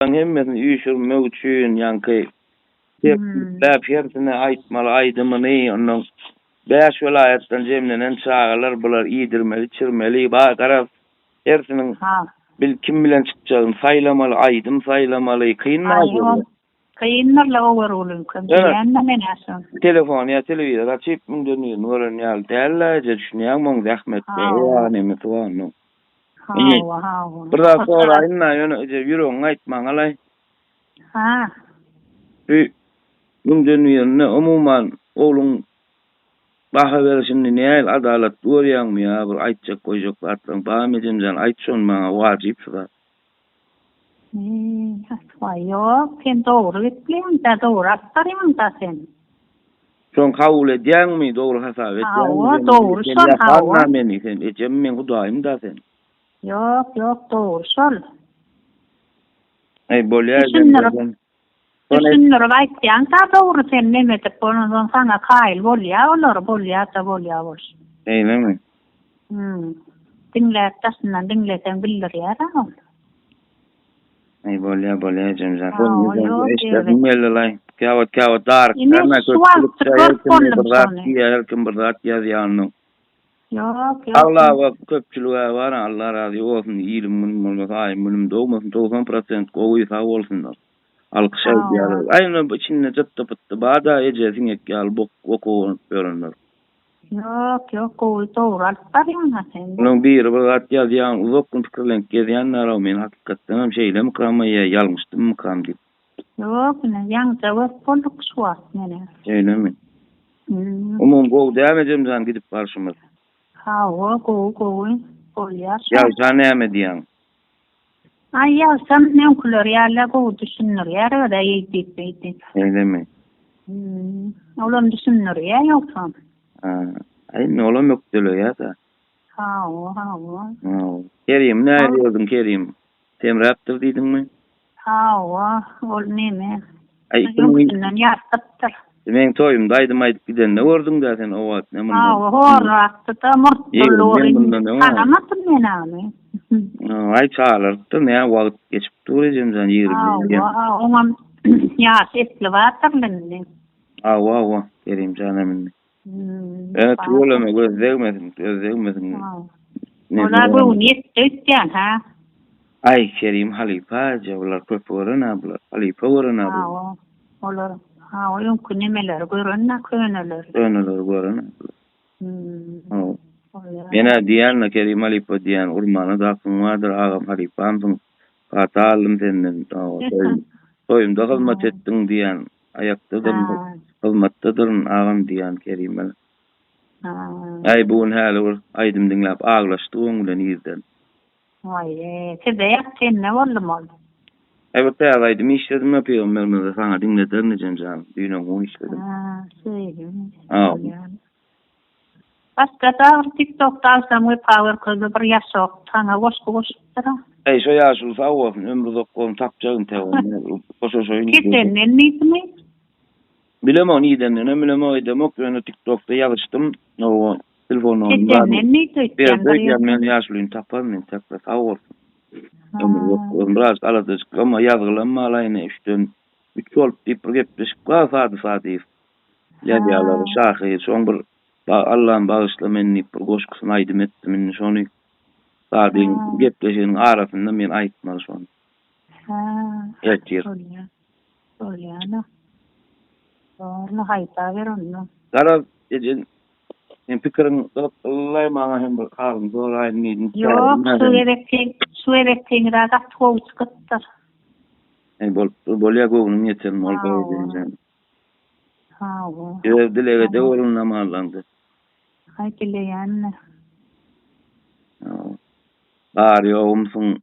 hemmesin üýşürmek üçin ýanky täp ýerine aýtmaly aýdymyny onuň 5 vilayatdan jemlenen çağalar bular iýdirmeli, çirmeli, garap hersiniň kim bilen çykjagyny saýlamaly, aýdym saýlamaly, kynmaly. Kıyınlarla over olun. Kıyınlarla men aşın. Telefon ya televizyon açıp mı dönüyor? Nuran ya derlerce düşünüyorum. Mon zahmet. Yani mi tuğanı? Ha. Burada sonra inna yürüyün aytman alay. Ha. Mün dönüyor ne umuman oğlun baha verişini ne adalet doğruyan mı ya? Bir aytacak koyacak atlan. Bağımcımcan aytson bana vacip da. Vay yok, sen doğru etliyorsun da doğru aktarıyorsun da sen. Son kabul ediyen mi doğru hesap ediyen mi? Doğru sol hava. Sen ecemmin kudayım da sen. Yok doğru sol. Ay bolya düşünür aytyan da doğru sen ne metip onun sana kail bolya olur bolya olsun. Öyle mi? Dinlertasından dinleten bilir ya da olur. Ay bolya cemzan. İşte bilmelilay. Kâvat dar. Herkim bir rat yazyanın. Yok. Allah köpçülüğe var. Allah razı olsun. İyilim münüm doğmasın. 90% kovuyu sağ olsunlar. Alkışa ediyorlar. Aynı içinde cıptı pıttı. Bağda ecesin ekkâl boku görünür. Yok kovuyu doğru altarım ha sen. Bunun bir rat yazyan uzakın fikirlenk gezyenler o men hakikaten şeyle mıkramaya yalmıştım mıkram deyip. Yok ne yan cevap poluk suat ne. Öyle mi? Umum devam edeceğim gidip karşımız. Bolya. Ya sen ne emediyen? Ay ya sen ne okulur ya go düşünür ya da yedip. Öyle mi? Oğlum düşünür ya yoksa. Ay ne oğlum yok diyor ya da. Kerim ne arıyordun Kerim? Temre yaptır dedin mi? Ol ne mi? Ay bundan yaptır. Ben toyumdaydım aydıp giden ne vurdun da sen o vaat ne bundan? Horaktı da murtluğun. Kanamatın men abi. Ay çağırırdı ne vakit geçip duracağım sen yerim. Onam ya etli vatırlın. Kerim canım. Evet oğlum gözlemedim. Ola bu niyet tütyan ha. Ay Kerim halifa cevlar köpürün abla. Halifa vurun abla. Olur. Oyun kunemeler görünler könülür. Görün abla. Mena diyan Kerim halifa diyan urmanı da aklım vardır ağam halifamsın. Hata aldım senden. Soyumda hizmet ettin diyan. Ayaktadır. Hizmettedin ağam diyan Kerim. Ay buğun hali aydım dinlep ağlaştı oğulan izden. Vay size yaptın ne oldu mu? Evet aydım işledim yapıyorum ben sana dinletirmeyeceğim canım. Düğüne onu işledim. Söyleyeyim. Başka da TikTok'ta alsam power kızı bir yaşok. Sana hoş. Ay şu yaşlı sağ olsun ömrü dokkolum takacağım tevon. Gittin ne mi? Bilemem iyiden ne bilem o TikTok'ta yazıştım. O telefonu ben yaşlıyım taparım takla sağ olsun. Biraz aladık ama yazgılanma alayına işte 3 olup deyip gepleşip saati yadiyaları şahı son bir Allah'ın bağışlamanını bir koşkusunu aydım ettim sonu saati gepleşenin arasında men aytmalı sonu. Öyle ana. Doğru hayta ver onu. Gara fikrin Allah'a bana hem bir kalın doğru aynı. Yok su erekten rahat tuğ çıkıttır. Bolya goğunun yeterim oldu diyeceğim. Dilege de olun namallandı. Hay dileyen. Bari oğumsun,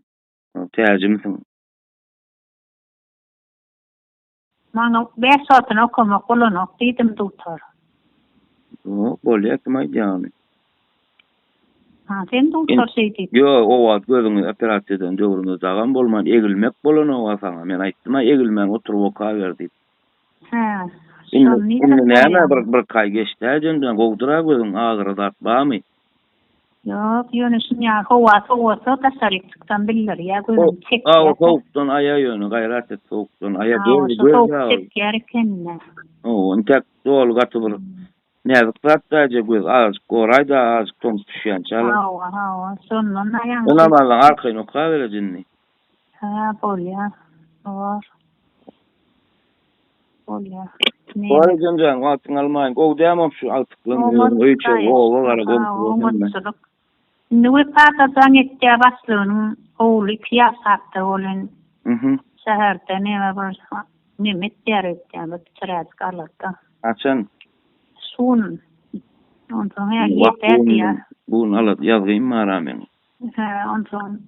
tercimsin. Bana 5 saatın okuma kolunu dedim tutar. Bolya kımay yani. Sen tutar şeydi. Yo o vaat gözünü operasyondan doğrunu dağın bolman egilmek bolun o sana. Men aytdım egilmen oturup oka verdi. Şimdi ne bir kay geçti. Jöndan goğdura gözün ağrı zat bağmı? Yok, yönüşün ya hova tasarık çıktan bilir ya gözüm çek. Soğuktan aya yönü gayret et soğuktan aya Soğuk göz çek gerkenine. on tek dol gatılır. Näzik zatdaja göz azık gorayda azık tom düşýän çalar. Ha, sondan ayan. Ona malan arkaýyn oka berejinni. Ha, bolýar. Bolýar. Oy jönjän wagtyň almaýyn. O dämem şu altyklığın öýçe o gara gomşuluk. Nüwe patadan etdiä baslanyň oğlu 2 ýaş satdy bolan. Şäherde näme bar? Nimet derýär, biträs galatda. Açan. Sun. Ondan ya ýetdi. Bun alat ýazgyn maramen. Ha, ondan.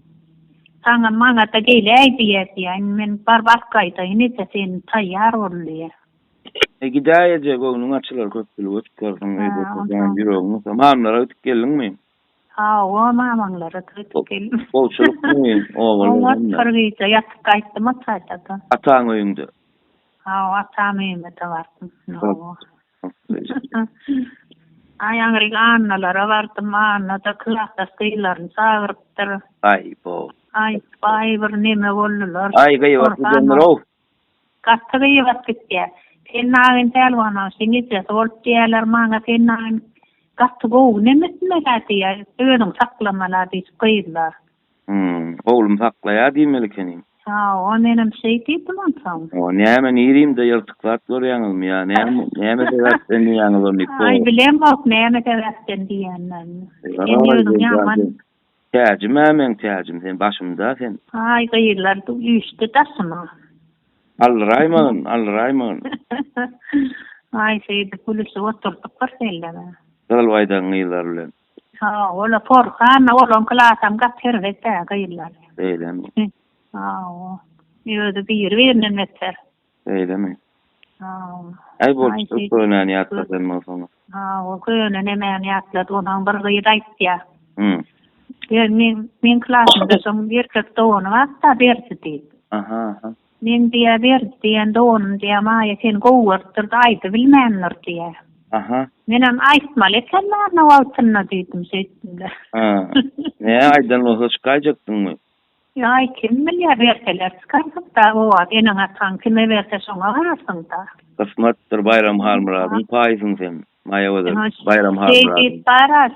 Taňa maňa da gelýär, men bar bakgaýda ine sen taýýar bolýar. Gidaýaje gonuň açylar köp bilip ötkerdiň eýdi. Ýüregini tamamlara ötüp geldiňmi? Ha, o mamaňlara ötüp geldim. Bolçulukmy? Oňa kyrgyza ýatyp gaýtdym ataýda. Ataň öýünde. Ha, atam öýünde bardım. Aýaňryk annalara bardym, annada klasta skylaryny sagyrypdyr. Ay bo. Ay, bir neme boldular. Ay gaýyp Gatta gaýyp gitdi. Sen telefona siňe sortýarlar maňa sen gatta gow nemetme gaýdy. Öňüň saklamalar diýip gaýdylar. Oğlum saklaýar diýmelikeni. Ha, o menem diýdim onçam. O näme niýerimde ýyrtyklar görýäňizmi ýa näme sebäpden ýaňylyny? Ay bilem ok näme sebäpden diýenler. Täjim sen başymda sen. Ay gaýyrlar ýüşdi taşyma. Alraymyn. Ay seýdi polisi oturdup barselere. Dalwaýdan ýyllar bilen. Ha, ola porkan, ola klasam gatyrdyk da gaýyrlar. Eýlemi. Ha, ýöňde bir bernen meter. Eýlemi. Ha. Ay bolsa öňen ýatladan bolsaňyz. Ha, o köýüne näme ýatlady, onaň bir gyýy aýtdy. Men klasymda soň bir erkek dowuny wagtda berdi. Aha. Men diýe berdi, dowun diýe maýa sen gowurtdyr aýdy bilmänler diýe. Aha. Menem aýtmaly ekenler wagtyna diýdim şeýtinde. Ha. Ne aýdan olsa çykajakdyňmy? Ya kim bilýär berseler çykarda o eniň atan kime berse şoňa garasyň da. Kısmetdir Bayram Harmuradyň paýsyň sen. Maýa Bayram Harmurady.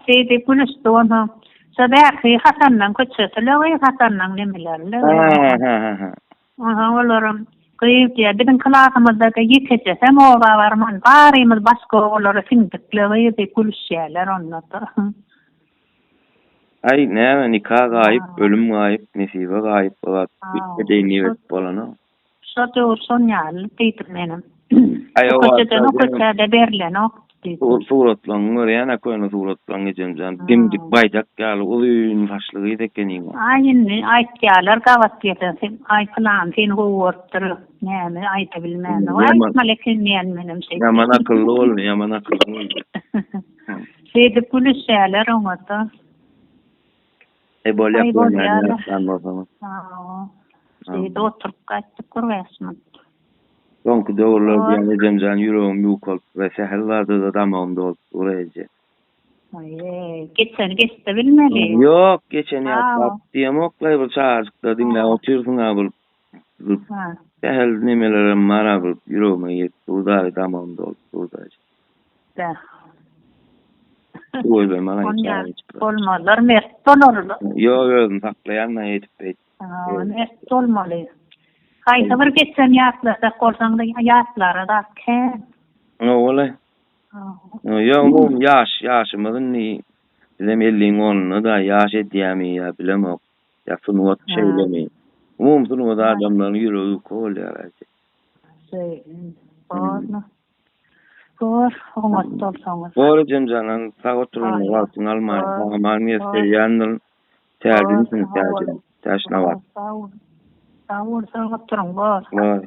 Seýdi polis dowun. Sabahki Hasan'dan köçüsüle Hasan'dan nemelerle. Ha. Aha, olaram kıyıp diye bizim klasımızda da yetecek hem o varman barımız başka oları sindikle ve kulüşyerler onlarda. Ay näme nikah gaýyp, ölüm gaýyp, nesibe gaýyp bolat. Bitmedi niýet bolany. Şodur soňal diýdim menem. Ay o köçede berlen ok. Suratlaryň ýa-da köýne suratlaryň geçenjan dimdik baýdak ýaly ulun başlygy dekeniň. Aýyny aýtýarlar gawat diýen ay plan sen gowurtdyr. Näme aýta bilmän. Aýtmalyk menem şey. Yaman akylly bol, yaman akylly. Şeyde polisiýerler oňata. Bolýar. Şeyde oturup gaýtdyk görýäsmi? Soňky döwürler bilen edemjan ýüregim ýokul we şäherlerde da tamam dolup urýar. Geçti bilmeli. Yok, geçen ýatap diýemoklar bir çarşykda diňle oturýarsyň abul. Şäher nimelere marabul ýüregime ýetdi, urda tamam dolup urda. Da. Oy be mana olmalar mert bolurlar. Yok, saklayanla ýetip beýt. Mert olmaly. Kaysa bir geçen ýatlarsa bolsaň da ýatlara da ken. Ola. Yok, ýaşymyň ni bilem 50-10 da ýaş edýämi ýa bilem ok. Ýa sunuwat şeýlemi. Sunuwat adamlaryň ýüregi kolýar. Doğru Cemcanan sağ oturun altın almayın. Maniyette yanın tercihini tercih. Taşna var. Sağ oturun var. Var.